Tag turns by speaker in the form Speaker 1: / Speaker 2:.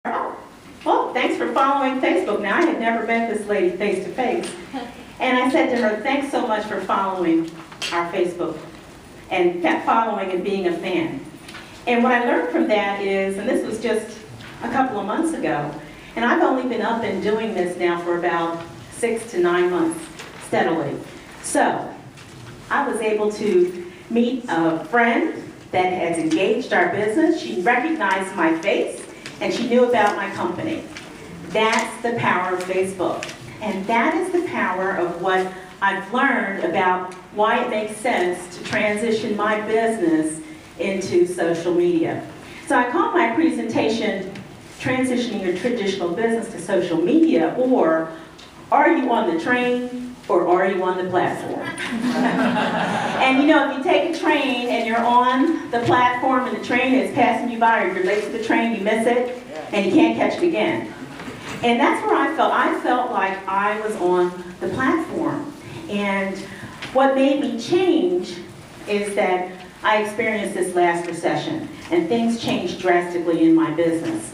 Speaker 1: Well, thanks for following Facebook. Now, I had never met this lady face to face. And I said to her, thanks so much for following our Facebook and kept following and being a fan. And what I learned from that is, and this was just a couple of months ago, and I've only been up and doing this now for about 6 to 9 months steadily. So I was able to meet a friend that has engaged our business. She recognized my face and she knew about my company. That's the power of Facebook. And that is the power of what I've learned about why it makes sense to transition my business into social media. So I call my presentation Transitioning Your Traditional Business to Social Media, or are you on the train or are you on the platform? And you know, if you take a train and you're on the platform and the train is passing you by, or you're late to the train, you miss it, and you can't catch it again. And that's where I felt. I felt like I was on the platform. And what made me change is that I experienced this last recession, and things changed drastically in my business.